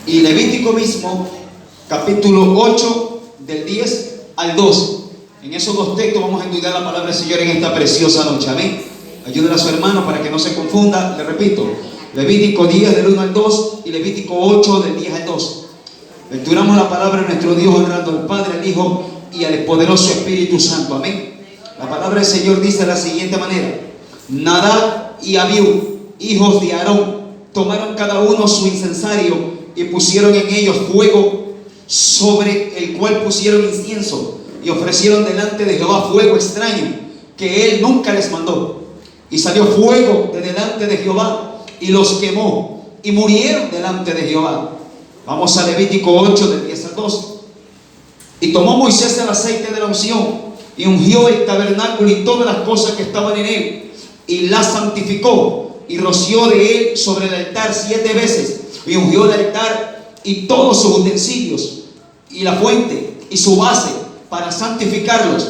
Y Levítico mismo, capítulo 8, del 10 al 2. En esos dos textos vamos a estudiar la palabra del Señor en esta preciosa noche. Amén. Ayúdenle a su hermano para que no se confunda. Le repito, Levítico 10 del 1 al 2 y Levítico 8 del 10 al 2. Lecturamos la palabra de nuestro Dios honrando al Padre, al Hijo y al poderoso Espíritu Santo. Amén. La palabra del Señor dice de la siguiente manera: Nadab y Abiú, hijos de Aarón, tomaron cada uno su incensario y pusieron en ellos fuego, sobre el cual pusieron incienso, y ofrecieron delante de Jehová fuego extraño que él nunca les mandó. Y salió fuego de delante de Jehová y los quemó, y murieron delante de Jehová. Vamos a Levítico 8 del 10 al 2. Y tomó Moisés el aceite de la unción y ungió el tabernáculo y todas las cosas que estaban en él, y la santificó, y roció de él sobre el altar 7 veces, y ungió el altar y todos sus utensilios, y la fuente y su base, para santificarlos,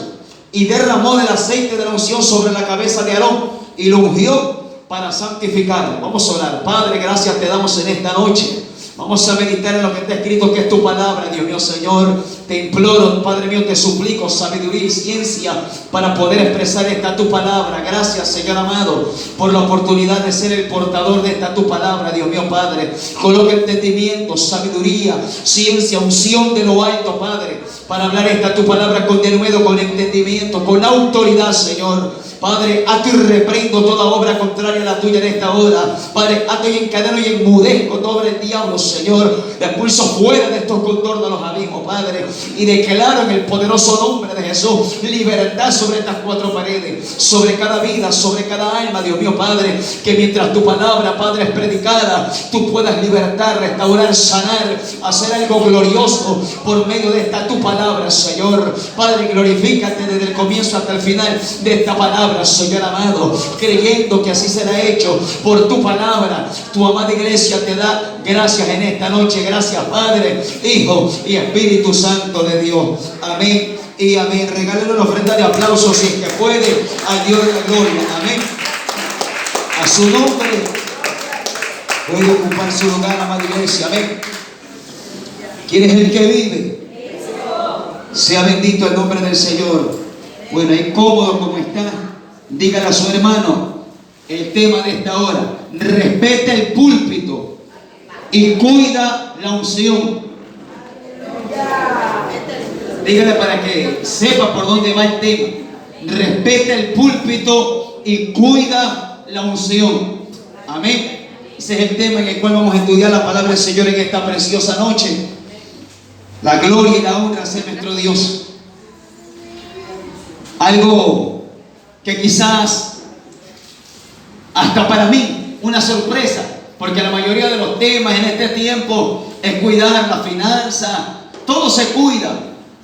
y derramó del aceite de la unción sobre la cabeza de Aarón, y lo ungió para santificarlo. Vamos a orar. Padre, gracias te damos en esta noche. Vamos a meditar en lo que está escrito, que es tu palabra. Dios mío, Señor, te imploro, Padre mío, te suplico sabiduría y ciencia para poder expresar esta tu palabra. Gracias, Señor amado, por la oportunidad de ser el portador de esta tu palabra. Dios mío, Padre, coloca entendimiento, sabiduría, ciencia, unción de lo alto, Padre, para hablar esta tu palabra con denuedo, con entendimiento, con autoridad, Señor. Padre, ato y reprendo toda obra contraria a la tuya en esta hora. Padre, ato y encadeno y enmudezco toda obra del diablo, Señor. Expulso fuera de estos contornos los abismos, Padre, y declaro en el poderoso nombre de Jesús libertad sobre estas 4 paredes, sobre cada vida, sobre cada alma, Dios mío, Padre, que mientras tu palabra, Padre, es predicada, tú puedas libertar, restaurar, sanar, hacer algo glorioso por medio de esta tu palabra, Señor. Padre, glorifícate desde el comienzo hasta el final de esta palabra, Señor amado, creyendo que así será hecho por tu palabra. Tu amada iglesia te da gracias en esta noche. Gracias, Padre, Hijo y Espíritu Santo de Dios. Amén y amén. Regálenle una ofrenda de aplausos si es que puede, al Dios de la gloria. Amén. A su nombre puede ocupar su lugar, amada iglesia. Amén. ¿Quién es el que vive? Sea bendito el nombre del Señor. Bueno, ahí cómodo como está, dígale a su hermano el tema de esta hora: respeta el púlpito y cuida la unción. Dígale para que sepa por dónde va el tema. Respeta el púlpito y cuida la unción. Amén. Ese es el tema en el cual vamos a estudiar la palabra del Señor en esta preciosa noche. La gloria y la honra sea nuestro Dios. Algo que quizás hasta para mí una sorpresa, porque la mayoría de los temas en este tiempo es cuidar la finanza, todo se cuida,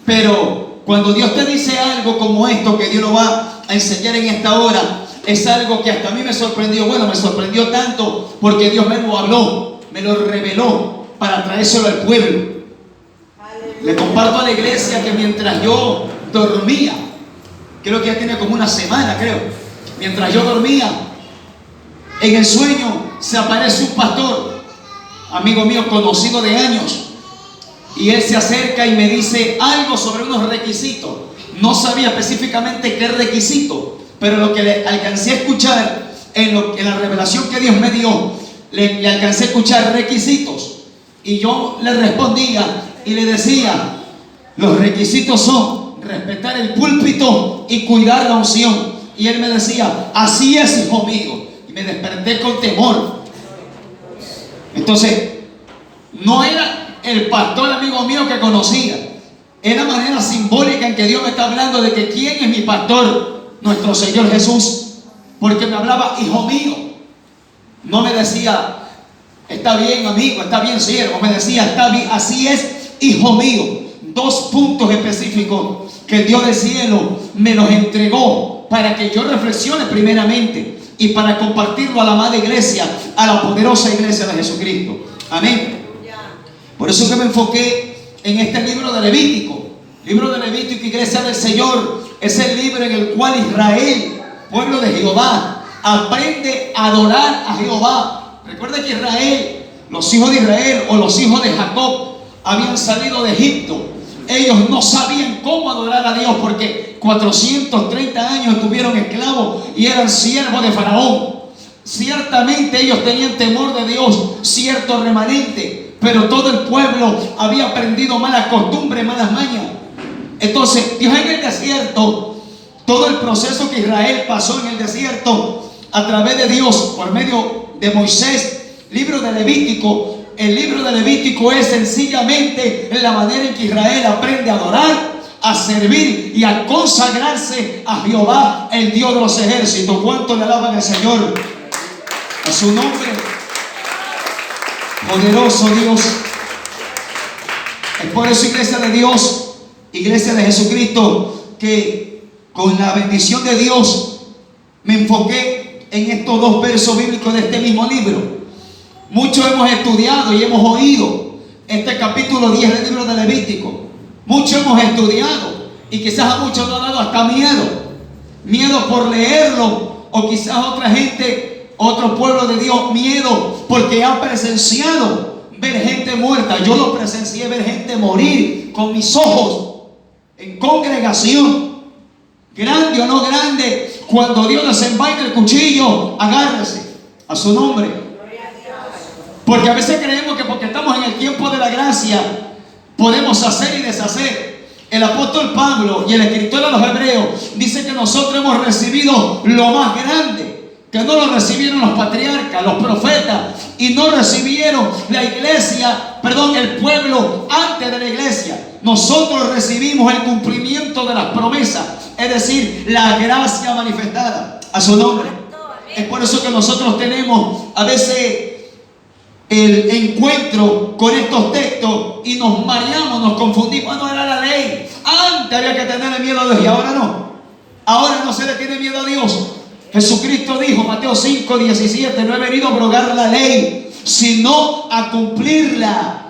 pero cuando Dios te dice algo como esto que Dios nos va a enseñar en esta hora, es algo que hasta a mí me sorprendió. Bueno, me sorprendió tanto porque Dios me lo habló, me lo reveló para traérselo al pueblo. Le comparto a la iglesia que mientras yo dormía, creo que ya tiene como una semana, mientras yo dormía, en el sueño se aparece un pastor, amigo mío, conocido de años, y él se acerca y me dice algo sobre unos requisitos. No sabía específicamente qué requisito, pero lo que le alcancé a escuchar en la revelación que Dios me dio, le alcancé a escuchar requisitos, y yo le respondía y le decía: los requisitos son respetar el púlpito y cuidar la unción. Y él me decía: así es, hijo mío. Y me desperté con temor. Entonces, no era el pastor amigo mío que conocía, era manera simbólica en que Dios me está hablando de que quién es mi pastor, nuestro Señor Jesús, porque me hablaba hijo mío. No me decía está bien amigo, está bien siervo, me decía está bien, así es, hijo mío. 2 puntos específicos que el Dios del cielo me los entregó para que yo reflexione primeramente y para compartirlo a la amada iglesia, a la poderosa iglesia de Jesucristo. Amén. Por eso que me enfoqué en este libro de Levítico. Libro de Levítico, iglesia del Señor, es el libro en el cual Israel, pueblo de Jehová, aprende a adorar a Jehová. Recuerda que Israel los hijos de Israel o los hijos de Jacob habían salido de Egipto, ellos no sabían cómo adorar a Dios porque 430 años estuvieron esclavos y eran siervos de Faraón. Ciertamente ellos tenían temor de Dios, cierto remanente, pero todo el pueblo había aprendido malas costumbres, malas mañas. Entonces Dios en el desierto, todo el proceso que Israel pasó en el desierto a través de Dios por medio de Moisés, libro de Levítico. El libro de Levítico es sencillamente la manera en que Israel aprende a adorar, a servir y a consagrarse a Jehová, el Dios de los ejércitos. ¿Cuánto le alaban al Señor? A su nombre. Poderoso Dios. Es por eso, iglesia de Dios, iglesia de Jesucristo, que con la bendición de Dios me enfoqué en estos dos versos bíblicos de este mismo libro. Muchos hemos estudiado y hemos oído este capítulo 10 del libro de Levítico. Muchos hemos estudiado y quizás a muchos nos ha dado hasta miedo por leerlo, o quizás otra gente, otro pueblo de Dios, miedo porque ha presenciado ver gente muerta. Yo lo presencié, ver gente morir con mis ojos en congregación, grande o no grande. Cuando Dios desenvaina el cuchillo, agárrese a su nombre. Porque a veces creemos que porque estamos en el tiempo de la gracia podemos hacer y deshacer. El apóstol Pablo y el escritor de los Hebreos dice que nosotros hemos recibido lo más grande, que no lo recibieron los patriarcas, los profetas, y no recibieron la iglesia, el pueblo antes de la iglesia. Nosotros recibimos el cumplimiento de las promesas, es decir, la gracia manifestada. A su nombre. Es por eso que nosotros tenemos a veces el encuentro con estos textos y nos mareamos, nos confundimos. No era la ley. Antes había que tenerle miedo a Dios y ahora no. Ahora no se le tiene miedo a Dios. Jesucristo dijo, Mateo 5:17, no he venido a abrogar la ley, sino a cumplirla.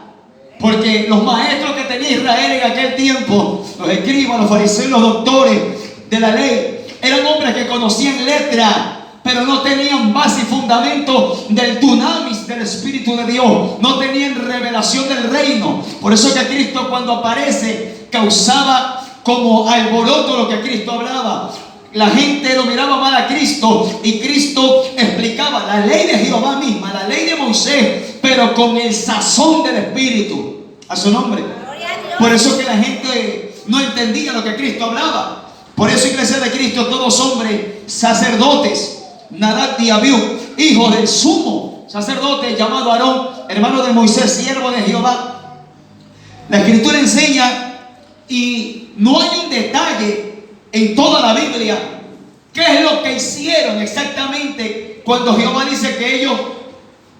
Porque los maestros que tenía Israel en aquel tiempo, los escribas, los fariseos, los doctores de la ley, eran hombres que conocían letra, pero no tenían base y fundamento del dunamis del Espíritu de Dios. No tenían revelación del reino. Por eso que Cristo, cuando aparece, causaba como alboroto lo que Cristo hablaba. La gente lo miraba mal a Cristo y Cristo explicaba la ley de Jehová misma, la ley de Moisés, pero con el sazón del Espíritu. A su nombre. Por eso que la gente no entendía lo que Cristo hablaba. Por eso, iglesia de Cristo, todos hombres sacerdotes, Nadab y Abiú, hijos del sumo sacerdote llamado Aarón, hermano de Moisés, siervo de Jehová. La Escritura enseña, y no hay un detalle en toda la Biblia, qué es lo que hicieron exactamente cuando Jehová dice que ellos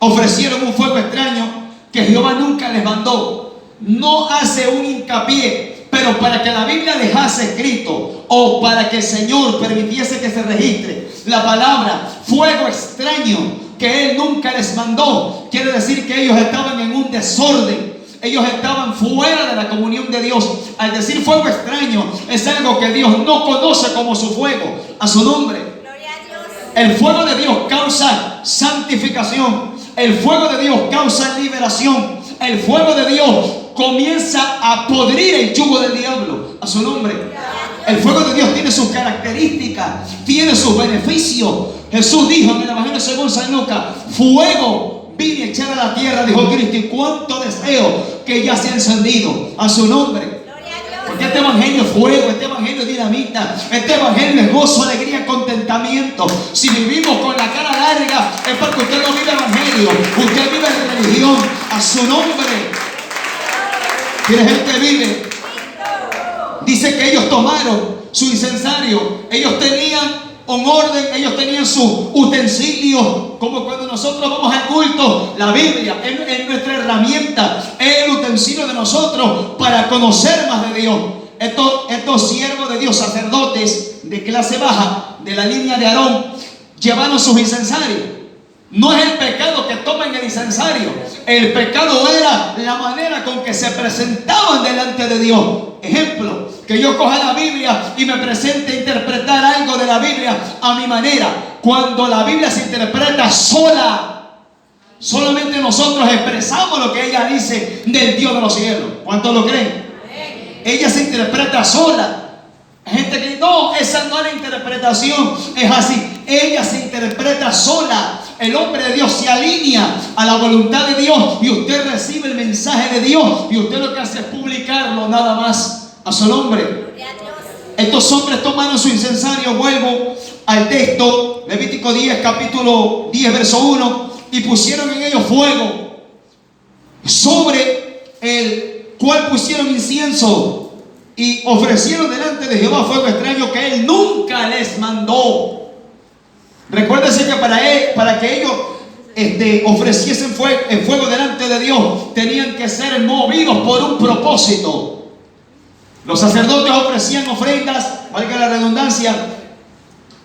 ofrecieron un fuego extraño que Jehová nunca les mandó. No hace un hincapié, pero para que la Biblia dejase escrito, o para que el Señor permitiese que se registre la palabra fuego extraño que Él nunca les mandó, quiere decir que ellos estaban en un desorden. Ellos estaban fuera de la comunión de Dios. Al decir fuego extraño, es algo que Dios no conoce como su fuego. A su nombre. Gloria a Dios. El fuego de Dios causa santificación. El fuego de Dios causa liberación. El fuego de Dios comienza a podrir el yugo del diablo. A su nombre. El fuego de Dios tiene sus características, tiene sus beneficios. Jesús dijo en el Evangelio según San Lucas, fuego vine a echar a la tierra, dijo Cristo, y cuánto deseo que ya se ha encendido. A su nombre. Porque este evangelio es fuego, este evangelio es dinamita, este evangelio es gozo, alegría, contentamiento. Si vivimos con la cara larga es porque usted no vive evangelio, usted vive religión. A su nombre. ¿Qué gente vive? Dice que ellos tomaron su incensario, ellos tenían un orden, ellos tenían sus utensilios, como cuando nosotros vamos al culto. La Biblia es nuestra herramienta, es el utensilio de nosotros para conocer más de Dios. Estos siervos de Dios, sacerdotes de clase baja, de la línea de Aarón, llevaron sus incensarios. No es el pecado que toman el incensario, el pecado era la manera con que se presentaban delante de Dios. Ejemplo, que yo coja la Biblia y me presente a interpretar algo de la Biblia a mi manera. Cuando la Biblia se interpreta sola, Solamente nosotros expresamos lo que ella dice del Dios de los cielos. ¿Cuántos lo creen? Ella se interpreta sola. Hay gente que no, esa no es la interpretación, es así. Ella se interpreta sola. El hombre de Dios se alinea a la voluntad de Dios y usted recibe el mensaje de Dios y usted lo que hace es publicarlo nada más a su nombre. Estos hombres tomaron su incensario. Vuelvo al texto, Levítico 10, capítulo 10, verso 1, y pusieron en ellos fuego, sobre el cual pusieron incienso, y ofrecieron delante de Jehová fuego extraño que él nunca les mandó. Recuérdense que para que ellos ofreciesen fuego delante de Dios, tenían que ser movidos por un propósito. Los sacerdotes ofrecían ofrendas, valga la redundancia.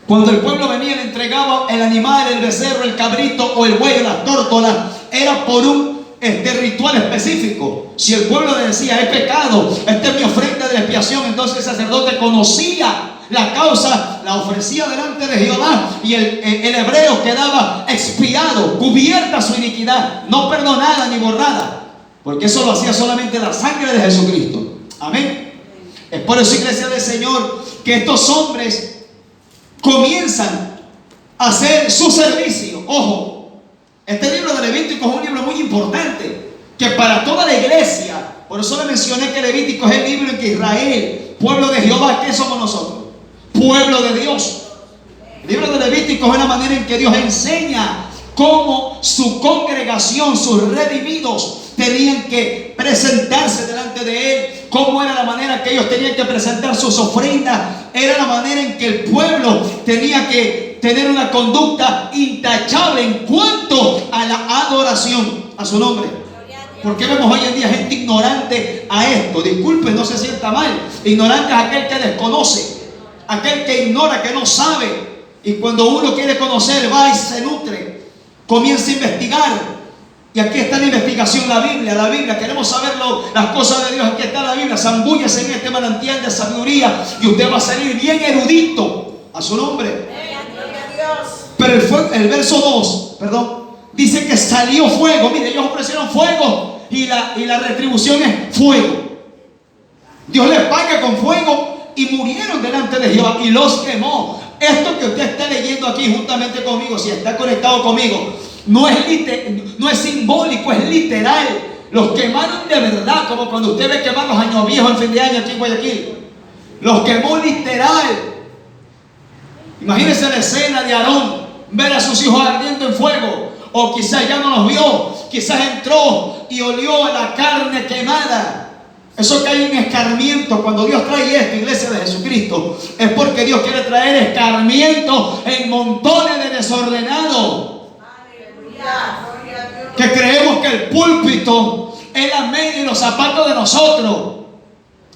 Cuando el pueblo venía, le entregaba el animal, el becerro, el cabrito o el buey, la tórtola, era por un ritual específico. Si el pueblo le decía, es pecado, esta es mi ofrenda de expiación, entonces el sacerdote conocía la causa, la ofrecía delante de Jehová, y el hebreo quedaba expiado, cubierta su iniquidad, no perdonada ni borrada, porque eso lo hacía solamente la sangre de Jesucristo. Amén. Es por eso, iglesia del Señor, que estos hombres comienzan a hacer su servicio. Ojo, este libro de Levítico es un libro muy importante, que para toda la iglesia, por eso le mencioné que Levítico es el libro en que Israel, pueblo de Jehová, ¿qué somos nosotros? Pueblo de Dios. El libro de Levítico es una manera en que Dios enseña cómo su congregación, sus redimidos, tenían que presentarse delante de Él, cómo era la manera que ellos tenían que presentar sus ofrendas, era la manera en que el pueblo tenía que tener una conducta intachable en cuanto a la adoración a su nombre. Porque vemos hoy en día gente ignorante a esto. Disculpen, no se sienta mal. Ignorante es aquel que desconoce, aquel que ignora, que no sabe. Y cuando uno quiere conocer, va y se nutre, comienza a investigar. Y aquí está la investigación, la Biblia. Queremos saber las cosas de Dios. Aquí está la Biblia. Zambúllase en este manantial de sabiduría y usted va a salir bien erudito a su nombre. Pero el verso 2, dice que salió fuego. Mire, ellos ofrecieron fuego y la retribución es fuego. Dios les paga con fuego y murieron delante de Jehová y los quemó. Esto que usted está leyendo aquí juntamente conmigo, si está conectado conmigo, no es simbólico, es literal. Los quemaron de verdad, como cuando usted ve quemar los años viejos en fin de año aquí en Guayaquil. Los quemó literal. Imagínense la escena de Aarón, ver a sus hijos ardiendo en fuego. O quizás ya no los vio, quizás entró y olió la carne quemada. Eso que hay en escarmiento, cuando Dios trae esto, iglesia de Jesucristo, es porque Dios quiere traer escarmiento en montones de desordenados. Que creemos que el púlpito es la media y los zapatos de nosotros.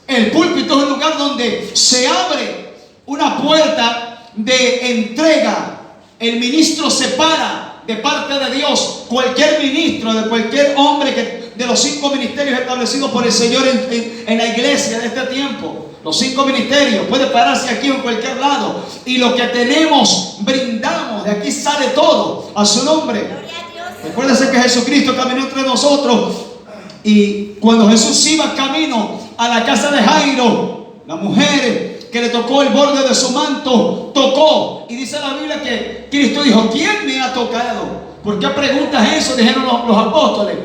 El púlpito es un lugar donde se abre una puerta de entrega. El ministro se para de parte de Dios. Cualquier ministro, de cualquier hombre de los 5 ministerios establecidos por el Señor en la iglesia de este tiempo, los 5 ministerios, puede pararse aquí o en cualquier lado, y lo que tenemos brindamos, de aquí sale todo a su nombre. Recuérdense que Jesucristo caminó entre nosotros, y cuando Jesús iba camino a la casa de Jairo, la mujer que le tocó el borde de su manto tocó, y dice la Biblia que Cristo dijo: ¿quién me ha tocado? ¿Por qué preguntas eso? Dijeron los apóstoles.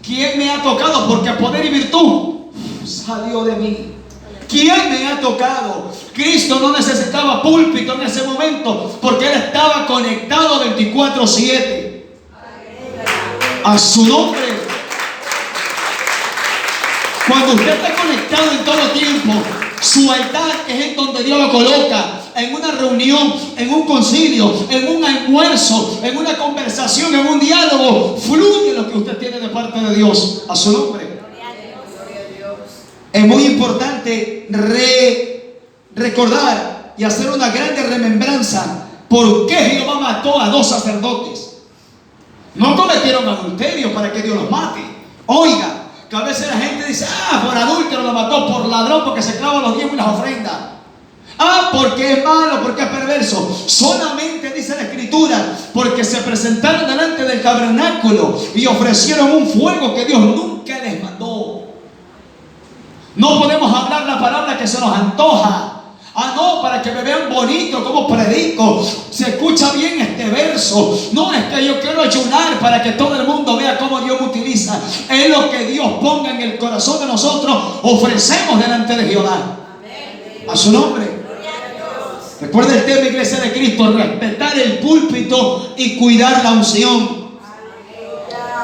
¿Quién me ha tocado? Porque poder y virtud salió de mí. ¿Quién me ha tocado? Cristo no necesitaba púlpito en ese momento, porque Él estaba conectado 24/7 a su nombre. Cuando usted está conectado en todo tiempo, su altar es en donde Dios lo coloca. En una reunión, en un concilio, en un almuerzo, en una conversación, en un diálogo, fluye lo que usted tiene de parte de Dios a su nombre. Es muy importante recordar y hacer una grande remembranza por qué Jehová mató a 2 sacerdotes. No cometieron adulterio para que Dios los mate. Oiga, que a veces la gente dice: por adúltero lo mató, por ladrón porque se clava los diezmos y las ofrendas. Porque es malo, porque es perverso. Solamente dice la Escritura, porque se presentaron delante del tabernáculo y ofrecieron un fuego que Dios nunca les mandó. No podemos hablar la palabra que se nos antoja. No, para que me vean bonito como predico. Se escucha bien este verso. No, es que yo quiero ayunar para que todo el mundo vea cómo Dios me utiliza. Es lo que Dios ponga en el corazón de nosotros. Ofrecemos delante de Jehová. A su nombre. Recuerda el tema, iglesia de Cristo: respetar el púlpito y cuidar la unción.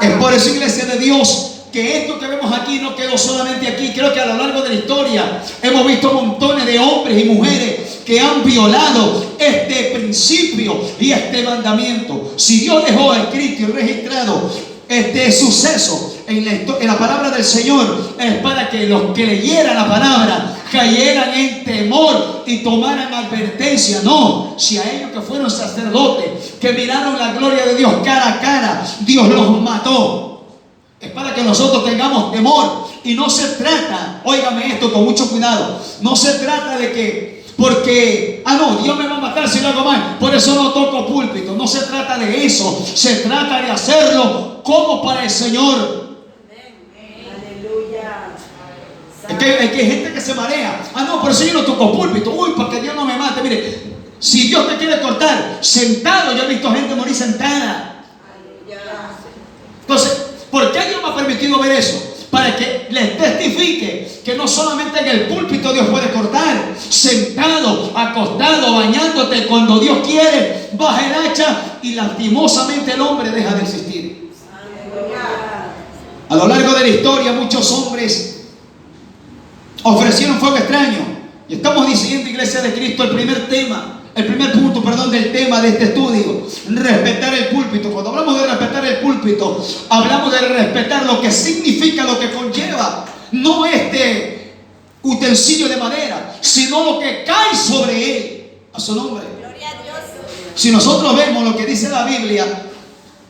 Es por eso, iglesia de Dios, que esto que vemos aquí no quedó solamente aquí. Creo que a lo largo de la historia hemos visto montones de hombres y mujeres que han violado este principio y este mandamiento. Si Dios dejó escrito y registrado este suceso en la palabra del Señor, es para que los que leyeran la palabra cayeran en temor y tomaran advertencia. No, si a ellos que fueron sacerdotes, que miraron la gloria de Dios cara a cara, Dios los mató. Es para que nosotros tengamos temor. Y no se trata, óigame esto con mucho cuidado, no se trata de que porque, no, Dios me va a matar si lo hago mal, por eso no toco púlpito. No se trata de eso. Se trata de hacerlo como para el Señor. Aleluya. Es que hay gente que se marea. No, por eso yo no toco púlpito. Uy, para que Dios no me mate. Mire, si Dios te quiere cortar sentado, yo he visto gente morir sentada. Entonces, ¿por qué Dios me ha permitido ver eso? Para que les testifique que no solamente en el púlpito Dios puede cortar, sentado, acostado, bañándote, cuando Dios quiere, baja el hacha y lastimosamente el hombre deja de existir. A lo largo de la historia, muchos hombres ofrecieron fuego extraño. Y estamos diciendo, iglesia de Cristo, el primer punto del tema de este estudio: respetar el púlpito. Cuando hablamos de respetar el púlpito, hablamos de respetar lo que significa, lo que conlleva, no este utensilio de madera, sino lo que cae sobre él. A su nombre. Gloria a Dios. Si nosotros vemos lo que dice la Biblia,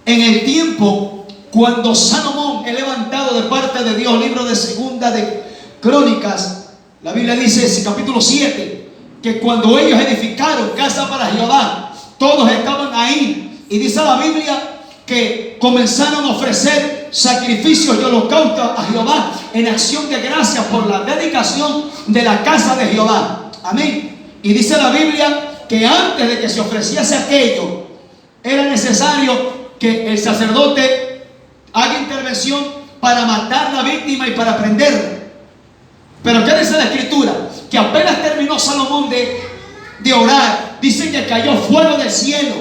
en el tiempo cuando Salomón es levantado de parte de Dios, libro de Segunda de Crónicas, la Biblia dice, capítulo 7, que cuando ellos edificaron casa para Jehová, todos estaban ahí. Y dice la Biblia que comenzaron a ofrecer sacrificios y holocaustos a Jehová en acción de gracias por la dedicación de la casa de Jehová. Amén. Y dice la Biblia que antes de que se ofreciese aquello, era necesario que el sacerdote haga intervención para matar a la víctima y para prenderla. Pero ¿qué dice la Escritura? Que apenas terminó Salomón de orar, dice que cayó fuego del cielo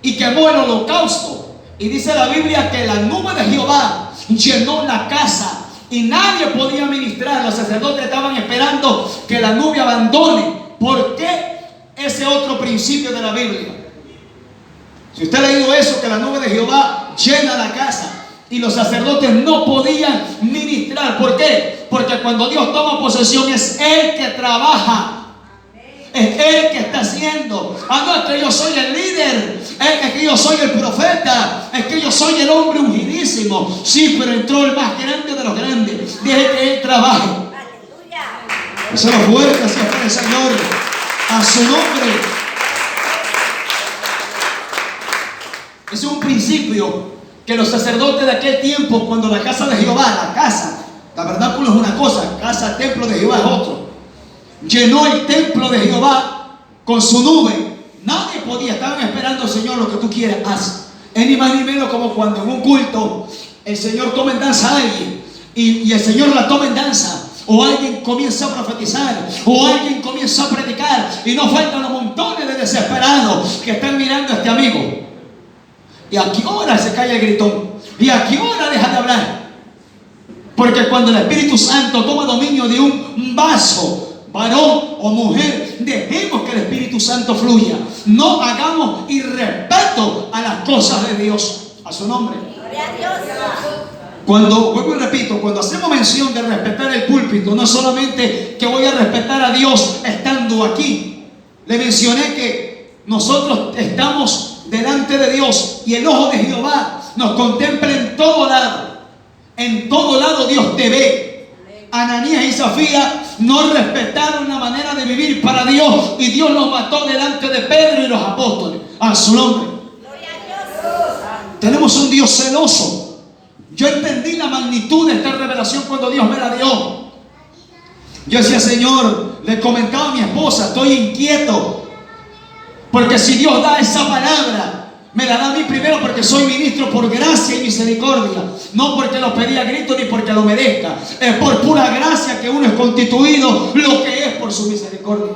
y quemó el holocausto. Y dice la Biblia que la nube de Jehová llenó la casa y nadie podía ministrar. Los sacerdotes estaban esperando que la nube abandone. ¿Por qué ese otro principio de la Biblia? Si usted ha leído eso, que la nube de Jehová llena la casa y los sacerdotes no podían ministrar. ¿Por qué? Porque cuando Dios toma posesión es Él que trabaja, es Él que está haciendo. No es que yo soy el líder, es que yo soy el profeta, es que yo soy el hombre ungidísimo. Sí, pero entró el más grande de los grandes. Deje que Él trabaje. Eso es lo fuerte, así es el Señor. A su nombre. Ese es un principio que los sacerdotes de aquel tiempo, cuando la casa de Jehová, la casa, tabernáculo es una cosa, casa, templo de Jehová es otro, llenó el templo de Jehová con su nube. Nadie podía, estaban esperando, Señor, lo que tú quieras, haz. Es ni más ni menos como cuando en un culto el Señor toma en danza a alguien y el Señor la toma en danza, o alguien comienza a profetizar, o alguien comienza a predicar, y no faltan los montones de desesperados que están mirando a este amigo. ¿Y a qué hora se calla el gritón? ¿Y a qué hora deja de hablar? Porque cuando el Espíritu Santo toma dominio de un vaso, varón o mujer, dejemos que el Espíritu Santo fluya. No hagamos irrespeto a las cosas de Dios. A su nombre. Gloria a Dios. Cuando, vuelvo y repito, cuando hacemos mención de respetar el púlpito, no solamente que voy a respetar a Dios estando aquí. Le mencioné que nosotros estamos delante de Dios y el ojo de Jehová nos contempla en todo lado. En todo lado Dios te ve. Ananías y Zafira no respetaron la manera de vivir para Dios y Dios los mató delante de Pedro y los apóstoles. A su nombre. Tenemos un Dios celoso. Yo entendí la magnitud de esta revelación cuando Dios me la dio. Yo decía, Señor, le comentaba a mi esposa, estoy inquieto, porque si Dios da esa palabra, me la da a mí primero porque soy ministro por gracia y misericordia, no porque lo pedí a grito ni porque lo merezca. Es por pura gracia que uno es constituido lo que es por su misericordia.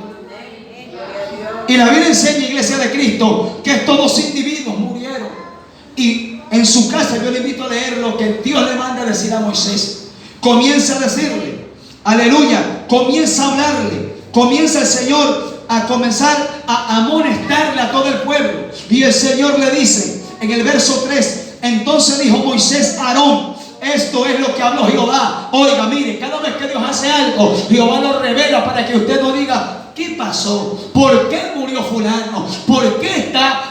Y la Biblia enseña, Iglesia de Cristo, que todos individuos murieron. Y en su casa yo le invito a leer lo que Dios le manda a decir a Moisés. Comienza a decirle, aleluya, comienza a hablarle, comienza el Señor a comenzar a amonestarle a todo el pueblo. Y el Señor le dice en el verso 3, entonces dijo Moisés a Aarón, esto es lo que habló Jehová. Oiga, mire, cada vez que Dios hace algo, Jehová lo revela para que usted no diga, ¿qué pasó? ¿Por qué murió fulano? ¿Por qué está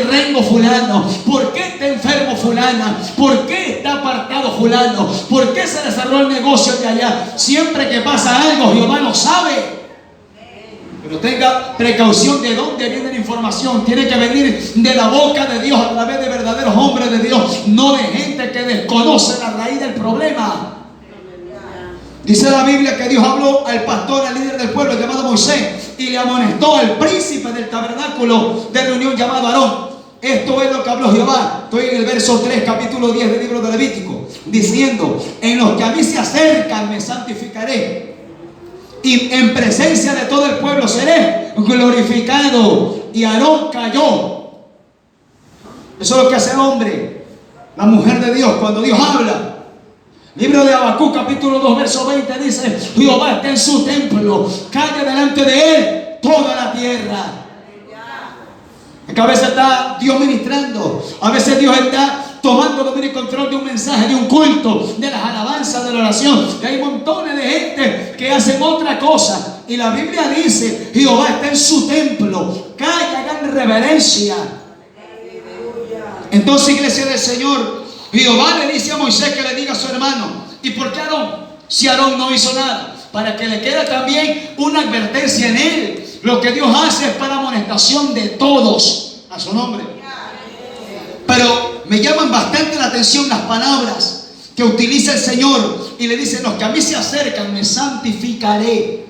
rengo fulano? ¿Por qué está enfermo fulana? ¿Por qué está apartado fulano? ¿Por qué se le cerró el negocio de allá? Siempre que pasa algo, Jehová lo sabe. Pero tenga precaución de dónde viene la información. Tiene que venir de la boca de Dios a través de verdaderos hombres de Dios, no de gente que desconoce la raíz del problema. Dice la Biblia que Dios habló al pastor, al líder del pueblo llamado Moisés, y le amonestó al príncipe del tabernáculo de reunión llamado Aarón. Esto es lo que habló Jehová. Estoy en el verso 3, capítulo 10 del libro de Levítico, diciendo, en los que a mí se acercan me santificaré, y en presencia de todo el pueblo seré glorificado. Y Aarón cayó. Eso es lo que hace el hombre, la mujer de Dios, cuando Dios habla. Libro de Habacuc, capítulo 2, verso 20 dice, Jehová está en su templo, calle delante de él toda la tierra. Que a veces está Dios ministrando, a veces Dios está tomando dominio y control de un mensaje, de un culto, de las alabanzas, de la oración. Y hay montones de gente que hacen otra cosa. Y la Biblia dice, Jehová está en su templo, calle, hagan reverencia. Entonces, iglesia del Señor, Jehová le dice a Moisés que le diga a su hermano. ¿Y por qué Aarón? Si Aarón no hizo nada, para que le quede también una advertencia en él. Lo que Dios hace es para amonestación de todos, a su nombre. Pero me llaman bastante la atención las palabras que utiliza el Señor. Y le dice, los que a mí se acercan me santificaré.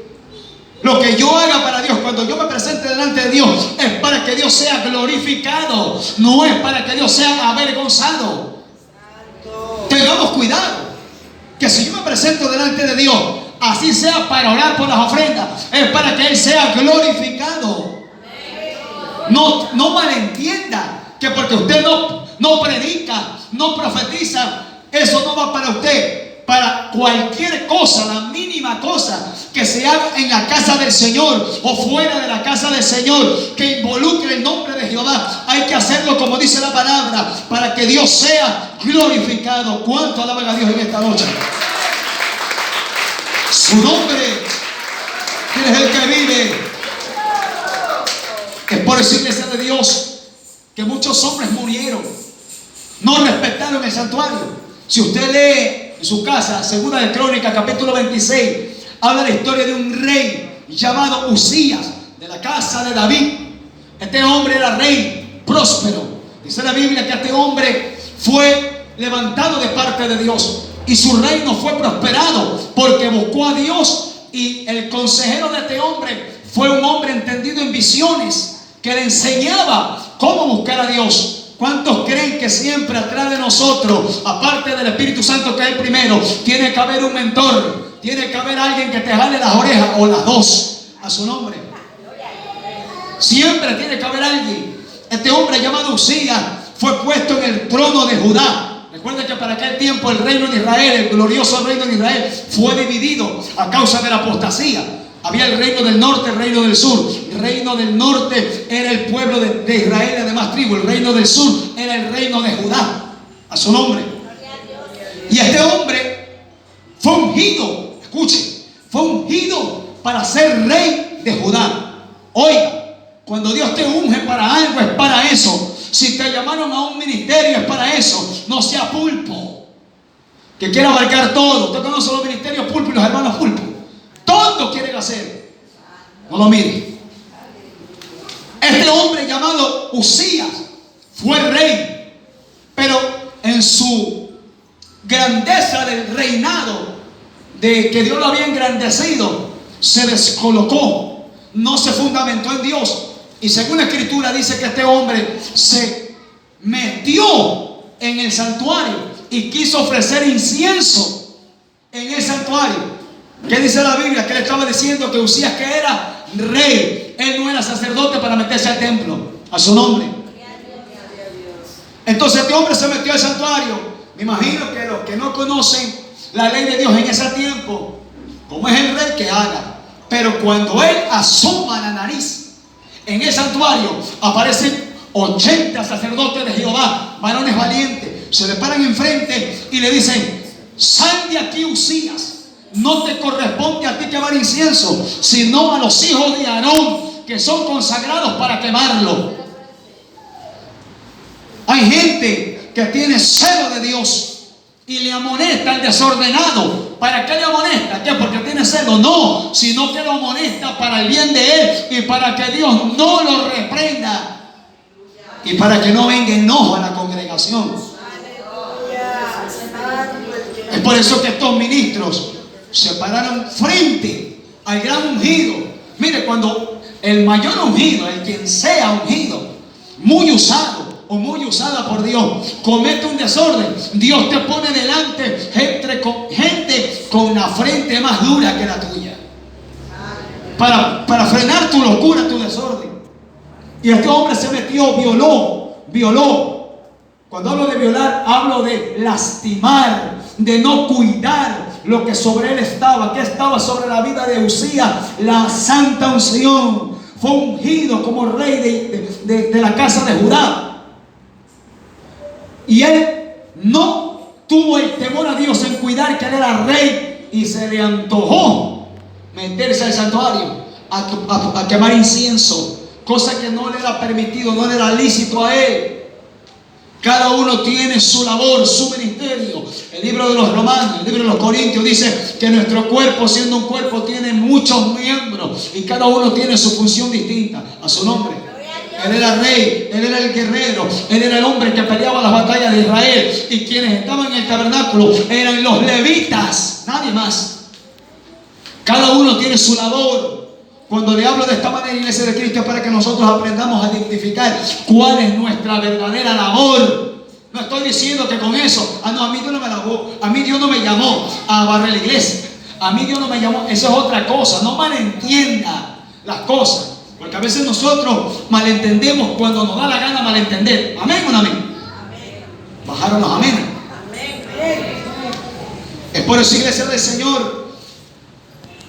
Lo que yo haga para Dios, cuando yo me presente delante de Dios, es para que Dios sea glorificado, no es para que Dios sea avergonzado. Tengamos cuidado, que si yo me presento delante de Dios, así sea para orar por las ofrendas, es para que Él sea glorificado. No malentienda que porque usted no predica, no profetiza, eso no va para usted. Para cualquier cosa, la mínima cosa que se haga en la casa del Señor o fuera de la casa del Señor que involucre el nombre de Jehová, hay que hacerlo como dice la palabra, para que Dios sea glorificado. ¿Cuánto alaban a Dios en esta noche? Su nombre, Él es el que vive. Es por eso, iglesia de Dios, que muchos hombres murieron, no respetaron el santuario. Si usted lee en su casa, Segunda de Crónicas, capítulo 26, habla la historia de un rey llamado Usías, de la casa de David. Este hombre era rey próspero. Dice la Biblia que este hombre fue levantado de parte de Dios y su reino fue prosperado porque buscó a Dios. Y el consejero de este hombre fue un hombre entendido en visiones, que le enseñaba cómo buscar a Dios. ¿Cuántos creen que siempre atrás de nosotros, aparte del Espíritu Santo que es el primero, tiene que haber un mentor? Tiene que haber alguien que te jale las orejas, o las dos, a su nombre. Siempre tiene que haber alguien. Este hombre llamado Usías fue puesto en el trono de Judá. Recuerden que para aquel tiempo el reino de Israel, el glorioso reino de Israel, fue dividido a causa de la apostasía. Había el reino del norte, el reino del sur. El reino del norte era el pueblo de Israel, de demás tribus. El reino del sur era el reino de Judá, a su nombre. Y este hombre fue ungido, escuche, fue ungido para ser rey de Judá. Oiga, cuando Dios te unge para algo, es para eso. Si te llamaron a un ministerio, es para eso. No sea pulpo, que quiera abarcar todo. Usted conoce los ministerios pulpo y los hermanos hacer. No lo mire. Este hombre llamado Uzías fue rey, pero en su grandeza del reinado, de que Dios lo había engrandecido, se descolocó, no se fundamentó en Dios. Y según la escritura dice que este hombre se metió en el santuario y quiso ofrecer incienso en el santuario. ¿Qué dice la Biblia? Que le estaba diciendo que Uzías, que era rey, él no era sacerdote para meterse al templo. A su nombre. Entonces este hombre se metió al santuario. Me imagino que los que no conocen la ley de Dios en ese tiempo, como es el rey, que haga. Pero cuando él asoma la nariz en el santuario, aparecen 80 sacerdotes de Jehová, varones valientes, se le paran enfrente y le dicen: sal de aquí, Uzías. No te corresponde a ti quemar incienso, sino a los hijos de Aarón, que son consagrados para quemarlo. Hay gente que tiene celo de Dios y le amonesta al desordenado. ¿Para qué le amonesta? ¿Qué? ¿Porque tiene celo? No, sino que lo amonesta para el bien de él y para que Dios no lo reprenda y para que no venga enojo a la congregación. Es por eso que estos ministros se pararon frente al gran ungido. Mire, cuando el mayor ungido, el quien sea ungido, muy usado o muy usada por Dios, comete un desorden, Dios te pone delante gente con la frente más dura que la tuya, para frenar tu locura, tu desorden. Y este hombre se metió, violó. Cuando hablo de violar, hablo de lastimar, de no cuidar lo que sobre él estaba. ¿Qué estaba sobre la vida de Uzías? La santa unción. Fue ungido como rey de la casa de Judá. Y él no tuvo el temor a Dios en cuidar que él era rey, y se le antojó meterse al santuario a quemar incienso, cosa que no le era permitido, no le era lícito a él. Cada uno tiene su labor, su ministerio. El libro de los Romanos, el libro de los Corintios dice que nuestro cuerpo, siendo un cuerpo, tiene muchos miembros y cada uno tiene su función distinta. A su nombre. Él era rey, él era el guerrero, él era el hombre que peleaba las batallas de Israel, y quienes estaban en el tabernáculo eran los levitas, nadie más. Cada uno tiene su labor. Cuando le hablo de esta manera, iglesia de Cristo, es para que nosotros aprendamos a identificar cuál es nuestra verdadera labor. No estoy diciendo que con eso, no, a mí Dios no me lavó, a mí Dios no me llamó a barrer la iglesia, a mí Dios no me llamó. Eso es otra cosa. No malentienda las cosas, porque a veces nosotros malentendemos cuando nos da la gana malentender. ¿Amén o no amén? Amén. Bajaron los amén. Amén. Es por eso, iglesia del Señor,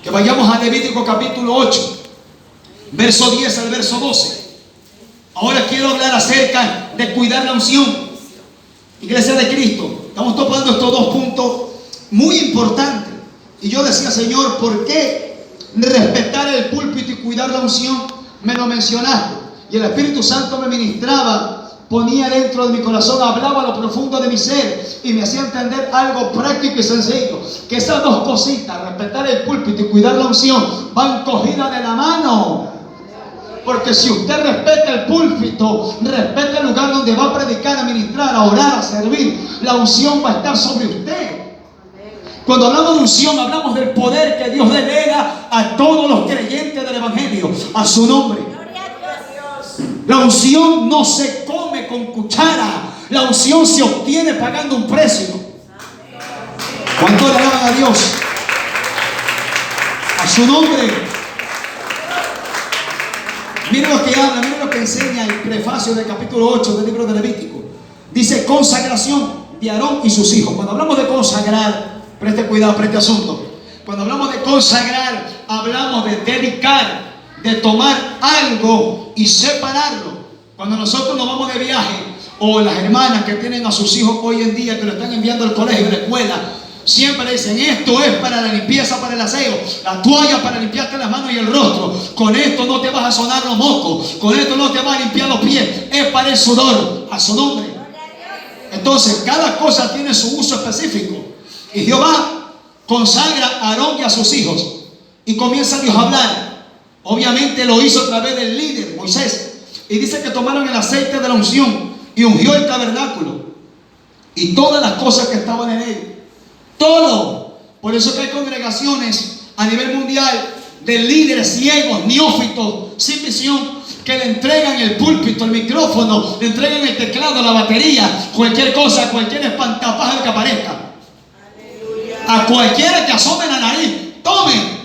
que vayamos a Levítico capítulo 8, verso 10 al verso 12. Ahora quiero hablar acerca de cuidar la unción. Iglesia de Cristo, estamos topando estos dos puntos muy importantes. Y yo decía: Señor, ¿por qué respetar el púlpito y cuidar la unción? Me lo mencionaste. Y el Espíritu Santo me ministraba, ponía dentro de mi corazón, hablaba a lo profundo de mi ser y me hacía entender algo práctico y sencillo: que esas dos cositas, respetar el púlpito y cuidar la unción, van cogidas de la mano. Porque si usted respeta el púlpito, respeta el lugar donde va a predicar, a ministrar, a orar, a servir, la unción va a estar sobre usted. Cuando hablamos de unción, hablamos del poder que Dios delega a todos los creyentes del Evangelio. A su nombre. La unción no se come con cuchara. La unción se obtiene pagando un precio. ¿Cuánto le alaban a Dios? A su nombre. Miren lo que habla, miren lo que enseña el prefacio del capítulo 8 del libro de Levítico. Dice: consagración de Aarón y sus hijos. Cuando hablamos de consagrar, preste cuidado, preste asunto. Cuando hablamos de consagrar, hablamos de dedicar, de tomar algo y separarlo. Cuando nosotros nos vamos de viaje, o las hermanas que tienen a sus hijos hoy en día, que lo están enviando al colegio, a la escuela, siempre dicen: esto es para la limpieza, para el aseo, la toalla para limpiarte las manos y el rostro, con esto no te vas a sonar los mocos, con esto no te vas a limpiar los pies, es para el sudor. A su nombre. Entonces cada cosa tiene su uso específico, y Jehová consagra a Aarón y a sus hijos. y comienza Dios a hablar. Obviamente lo hizo a través del líder, Moisés. Y dice que tomaron el aceite de la unción y ungió el tabernáculo y todas las cosas que estaban en él. Todo. Por eso que hay congregaciones a nivel mundial de líderes ciegos, neófitos, sin visión, que le entregan el púlpito, el micrófono, le entregan el teclado, la batería, cualquier cosa, cualquier espantapájaro que aparezca. A cualquiera que asome la nariz, tome.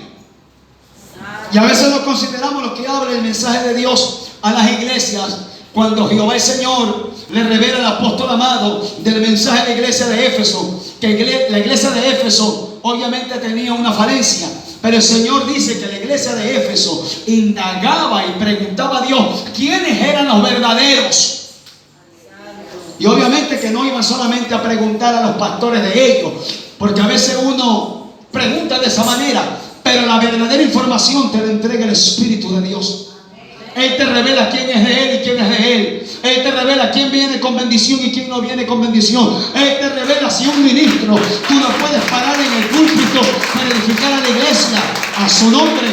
Y a veces nos consideramos los que abren el mensaje de Dios a las iglesias, cuando Jehová el Señor le revela al apóstol amado del mensaje a la iglesia de Éfeso, que la iglesia de Éfeso obviamente tenía una falencia, pero el Señor dice que la iglesia de Éfeso indagaba y preguntaba a Dios quiénes eran los verdaderos. Y obviamente que no iban solamente a preguntar a los pastores de ellos, porque a veces uno pregunta de esa manera, pero la verdadera información te la entrega el Espíritu de Dios. Él te revela quién es de Él y quién es de Él. Él te revela quién viene con bendición y quién no viene con bendición. Él te revela si un ministro tú no puedes parar en el púlpito para edificar a la iglesia a su nombre.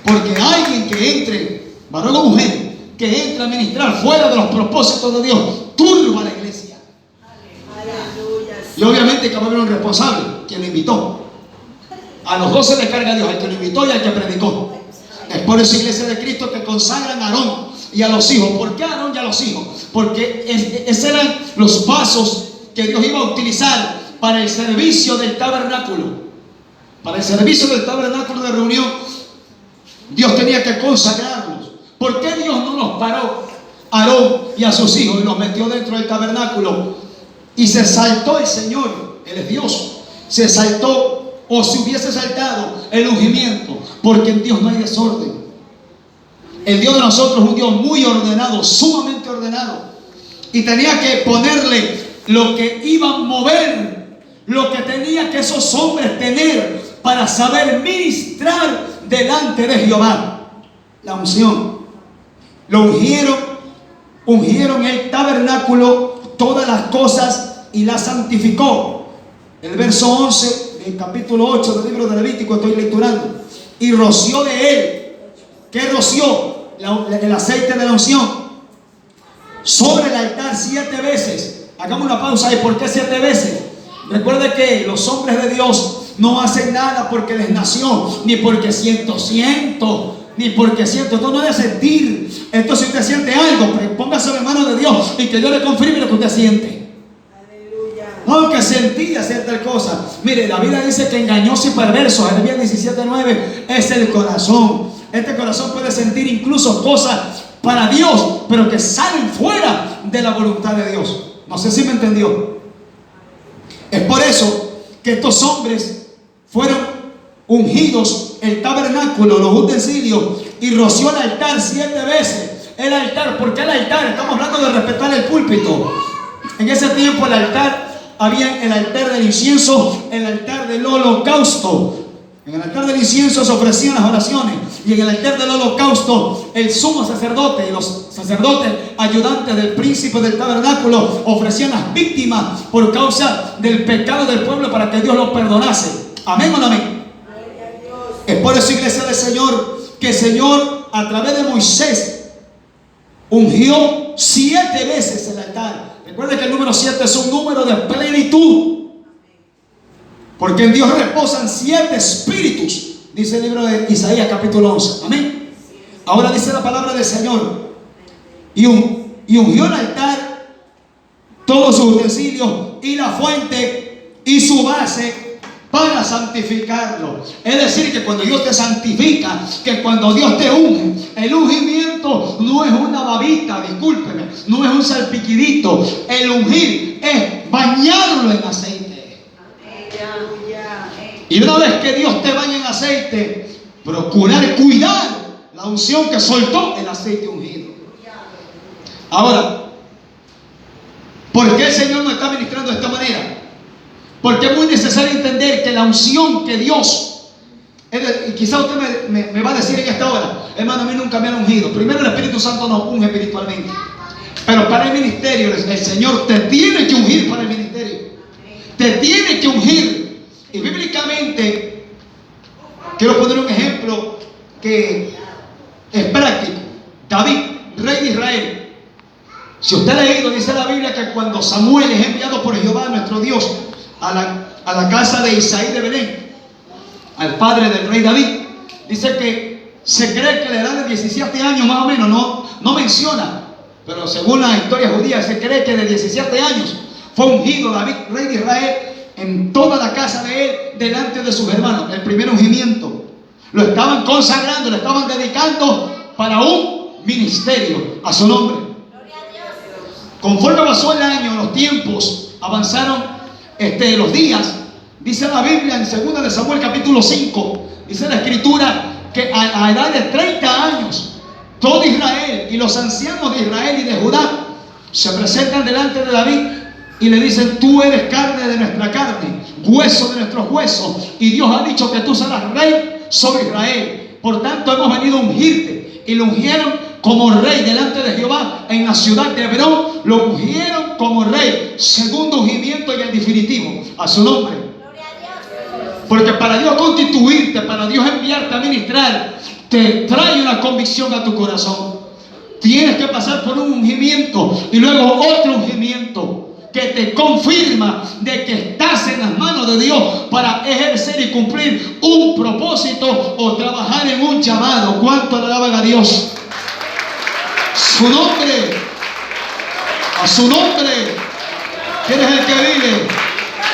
Porque alguien que entre, varón o mujer, que entre a ministrar fuera de los propósitos de Dios, turba a la iglesia. Y obviamente que va a haber un responsable, quien lo invitó. A los dos se le carga a Dios, al que lo invitó y al que predicó. Es por eso, iglesia de Cristo, que consagran a Aarón y a los hijos. ¿Por qué a Aarón y a los hijos? Porque esos eran los pasos que Dios iba a utilizar para el servicio del tabernáculo. Para el servicio del tabernáculo de reunión, Dios tenía que consagrarlos. ¿Por qué Dios no los paró a Aarón y a sus hijos y los metió dentro del tabernáculo? Y se saltó el Señor, Él es Dios, se saltó, o se hubiese saltado el ungimiento, porque en Dios no hay desorden. El Dios de nosotros es un Dios muy ordenado, sumamente ordenado, y tenía que ponerle lo que iba a mover, lo que tenía que esos hombres tener para saber ministrar delante de Jehová. La unción. Lo ungieron el tabernáculo, todas las cosas, y la santificó. El verso 11 del capítulo 8 del libro de Levítico estoy lecturando. Y roció de él. ¿Qué roció? El aceite de la unción. Sobre el altar 7 veces. Hagamos una pausa ahí. ¿Por qué 7 veces? Recuerde que los hombres de Dios no hacen nada porque les nació, ni porque siento, ni porque siento. Esto no es de sentir. Esto, si usted siente algo, póngase en manos de Dios y que Dios le confirme lo que usted siente. No, que sentí hacer tal cosa. Mire, la Biblia dice que engañoso y perverso, Jeremías 17:9, es el corazón. Este corazón puede sentir incluso cosas para Dios, pero que salen fuera de la voluntad de Dios. No sé si me entendió. Es por eso que estos hombres fueron ungidos, el tabernáculo, los utensilios, y roció el altar 7 veces. El altar, ¿por qué el altar? Estamos hablando de respetar el púlpito. En ese tiempo el altar, había el altar del incienso, el altar del holocausto. En el altar del incienso se ofrecían las oraciones, y en el altar del holocausto el sumo sacerdote y los sacerdotes ayudantes del príncipe del tabernáculo ofrecían las víctimas por causa del pecado del pueblo para que Dios los perdonase. Amén o no amén. Es por eso, iglesia del Señor, que el Señor a través de Moisés ungió 7 veces el altar. Recuerden que el número 7 es un número de plenitud, porque en Dios reposan 7 espíritus, dice el libro de Isaías capítulo 11. Amén. Ahora dice la palabra del Señor: y ungió el altar, todos sus utensilios, y la fuente y su base, para santificarlo. Es decir, que cuando Dios te santifica, que cuando Dios te unge, el ungimiento no es una babita, discúlpeme, no es un salpiquidito. El ungir es bañarlo en aceite. Y una vez que Dios te baña en aceite, procurar cuidar la unción que soltó el aceite ungido. Ahora, ¿por qué el Señor nos está ministrando de esta manera? Porque es muy necesario entender que la unción que Dios, y quizá usted me va a decir en esta hora: hermano, a mí nunca me han ungido. Primero, el Espíritu Santo nos unge espiritualmente, pero para el ministerio el Señor te tiene que ungir. Para el ministerio te tiene que ungir. Y bíblicamente que es práctico. David, rey de Israel. Si usted ha leído, dice la Biblia que cuando Samuel es enviado por Jehová, nuestro Dios, a la casa de Isaí de Belén, al padre del rey David, dice que se cree que la edad de 17 años más o menos, no menciona, pero según la historia judía se cree que de 17 años fue ungido David, rey de Israel, en toda la casa de él, delante de sus hermanos. El primer ungimiento lo estaban consagrando, lo estaban dedicando para un ministerio a su nombre. Conforme pasó el año, los tiempos avanzaron, los días, dice la Biblia en 2 de Samuel capítulo 5, dice la escritura que a la edad de 30 años todo Israel y los ancianos de Israel y de Judá se presentan delante de David y le dicen: tú eres carne de nuestra carne, hueso de nuestros huesos, y Dios ha dicho que tú serás rey sobre Israel. Por tanto hemos venido a ungirte. Y lo ungieron como rey delante de Jehová en la ciudad de Hebrón. Lo ungieron como rey, segundo ungimiento y el definitivo a su nombre. Porque para Dios constituirte, para Dios enviarte a ministrar, te trae una convicción a tu corazón. Tienes que pasar por un ungimiento y luego otro ungimiento que te confirma de que estás en las manos de Dios para ejercer y cumplir un propósito o trabajar en un llamado. ¿Cuánto le alaban a Dios? Su nombre, a su nombre. ¿Quién es el que vive?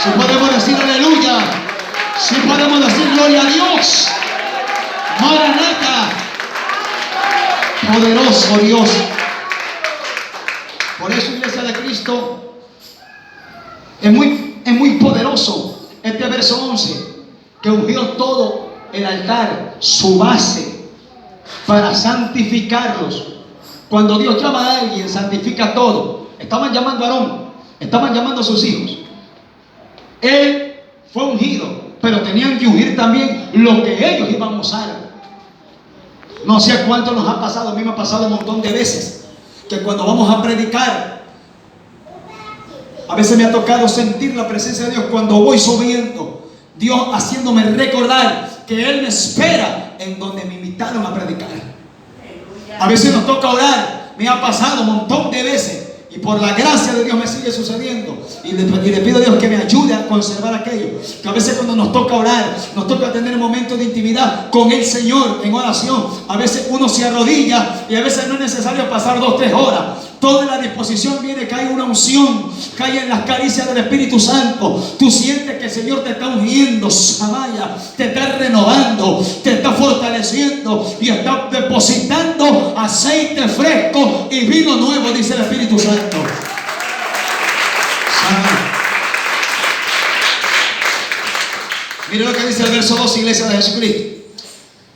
Si podemos decir aleluya, si podemos decir gloria a Dios. Maranata, poderoso Dios. Por eso, Iglesia de Cristo, es muy poderoso este verso 11, que ungió todo el altar, su base, para santificarlos. Cuando Dios llama a alguien, santifica todo. Estaban llamando a Aarón, estaban llamando a sus hijos. Él fue ungido, pero tenían que ungir también lo que ellos iban a usar. No sé cuánto nos ha pasado, a mí me ha pasado un montón de veces, que cuando vamos a predicar, a veces me ha tocado sentir la presencia de Dios cuando voy subiendo, Dios haciéndome recordar que Él me espera en donde me invitaron a predicar. A veces nos toca orar, me ha pasado un montón de veces, y por la gracia de Dios me sigue sucediendo, y le pido a Dios que me ayude a conservar aquello. Que a veces cuando nos toca orar, nos toca tener momentos de intimidad con el Señor en oración. A veces uno se arrodilla y a veces no es necesario pasar 2 o 3 horas. Toda la disposición viene, que hay una unción, cae en las caricias del Espíritu Santo. Tú sientes que el Señor te está ungiendo, Samaya, te está renovando, te está fortaleciendo y está depositando aceite fresco y vino nuevo, dice el Espíritu Santo. Mire lo que dice el verso 2, Iglesia de Jesucristo.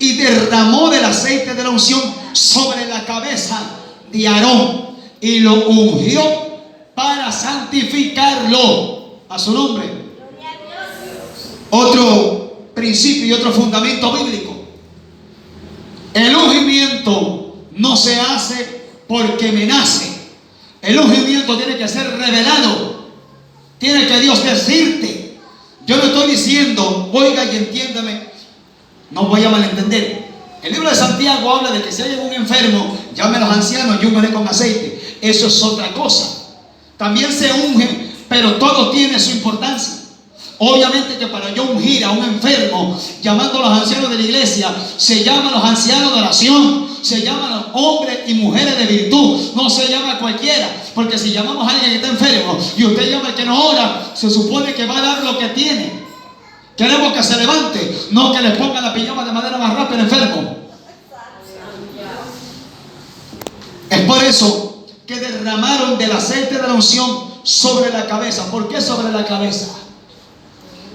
Y derramó del aceite de la unción sobre la cabeza de Aarón y lo ungió para santificarlo a su nombre. Otro principio y otro fundamento bíblico: el ungimiento no se hace porque me nace. El ungimiento tiene que ser revelado. Tiene que Dios decirte. Yo no estoy diciendo, oiga y entiéndame, no voy a malentender. El libro de Santiago habla de que si hay algún enfermo, llame a los ancianos y úngale con aceite. Eso es otra cosa. También se unge, pero todo tiene su importancia. Obviamente que para yo ungir a un enfermo, llamando a los ancianos de la iglesia, se llama a los ancianos de oración, se llaman a los hombres y mujeres de virtud, no se llama a cualquiera. Porque si llamamos a alguien que está enfermo y usted llama al que no ora, se supone que va a dar lo que tiene. Queremos que se levante, no que le ponga la pijama de madera más rápido al enfermo. Es por eso que derramaron del aceite de la unción sobre la cabeza. ¿Por qué sobre la cabeza?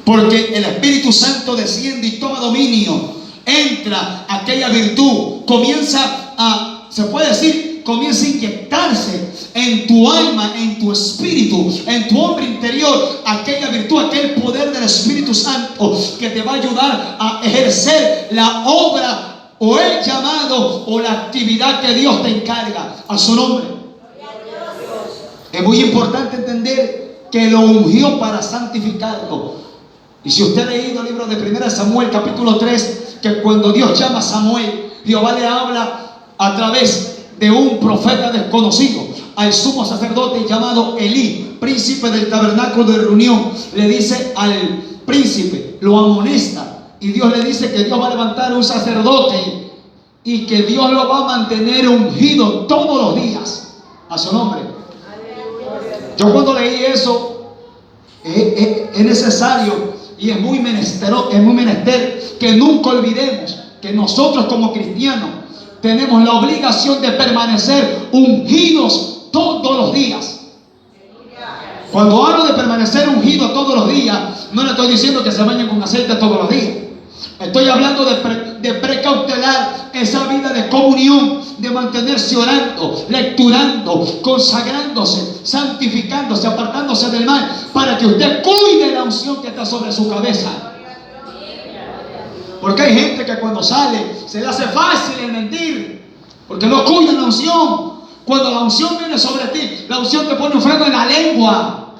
Porque el Espíritu Santo desciende y toma dominio. Entra aquella virtud, comienza a, se puede decir, comienza a inyectarse en tu alma, en tu espíritu, en tu hombre interior, aquella virtud, aquel poder del Espíritu Santo que te va a ayudar a ejercer la obra o el llamado o la actividad que Dios te encarga a su nombre. Es muy importante entender que lo ungió para santificarlo. Y si usted ha leído el libro de 1 Samuel capítulo 3, que cuando Dios llama a Samuel, Jehová le habla a través de un profeta desconocido al sumo sacerdote llamado Elí, príncipe del tabernáculo de reunión. Le dice al príncipe, lo amonesta, y Dios le dice que Dios va a levantar un sacerdote y que Dios lo va a mantener ungido todos los días a su nombre. Yo cuando leí eso, es necesario y es muy menester que nunca olvidemos que nosotros como cristianos tenemos la obligación de permanecer ungidos todos los días. Cuando hablo de permanecer ungidos todos los días, no le estoy diciendo que se bañen con aceite todos los días. Estoy hablando de precautelar esa vida de comunión, de mantenerse orando, lecturando, consagrándose, santificándose, apartándose del mal, para que usted cuide la unción que está sobre su cabeza. Porque hay gente que cuando sale se le hace fácil el mentir, porque no cuida la unción. Cuando la unción viene sobre ti, la unción te pone un freno en la lengua.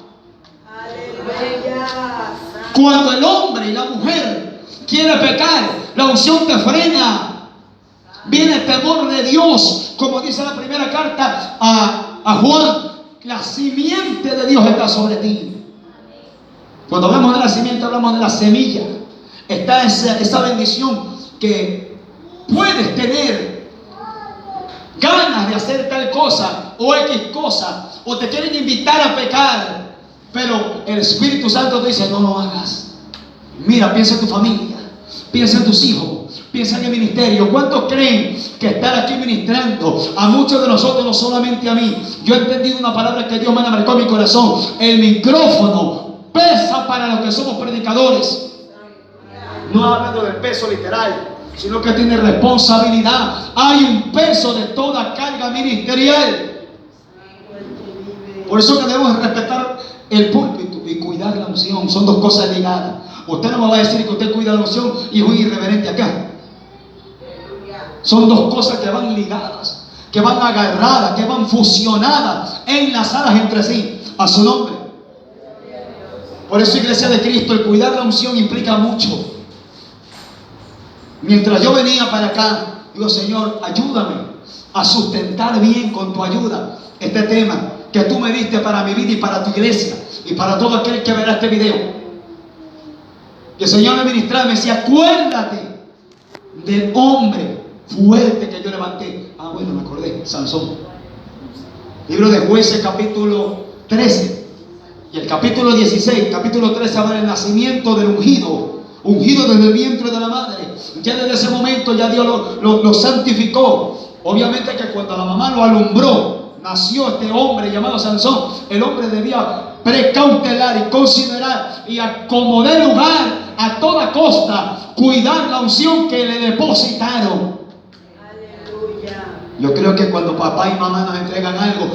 Cuando el hombre y la mujer quiere pecar, la unción te frena. Viene el temor de Dios, como dice la primera carta a Juan, la simiente de Dios está sobre ti. Cuando hablamos de la simiente, hablamos de la semilla. Está esa bendición que puedes tener ganas de hacer tal cosa o X cosa, o te quieren invitar a pecar, pero el Espíritu Santo te dice: no lo hagas. Mira, piensa en tu familia, piensa en tus hijos, piensa en el ministerio. ¿Cuántos creen que estar aquí ministrando a muchos de nosotros, no solamente a mí? Yo he entendido una palabra que Dios me la marcó en mi corazón: el micrófono pesa para los que somos predicadores. No hablando del peso literal, sino que tiene responsabilidad. Hay un peso de toda carga ministerial. Por eso que debemos respetar el púlpito y cuidar la unción. Son dos cosas ligadas. Usted no me va a decir que usted cuida la unción y es un irreverente acá. Son dos cosas que van ligadas, que van agarradas, que van fusionadas, enlazadas entre sí. A su nombre. Por eso, Iglesia de Cristo, el cuidar la unción implica mucho. Mientras yo venía para acá, digo: Señor, ayúdame a sustentar bien con tu ayuda este tema que tú me diste para mi vida y para tu iglesia y para todo aquel que verá este video. Que el Señor me ministraba, me decía: acuérdate del hombre fuerte que yo levanté. Ah, bueno, me acordé, Sansón. Libro de Jueces, capítulo 13 y el capítulo 16, capítulo 13 habla del nacimiento del ungido desde el vientre de la madre. Ya desde ese momento ya Dios lo santificó. Obviamente que cuando la mamá lo alumbró, nació este hombre llamado Sansón. El hombre debía precautelar y considerar y acomodar lugar a toda costa, cuidar la unción que le depositaron. Yo creo que cuando papá y mamá nos entregan algo,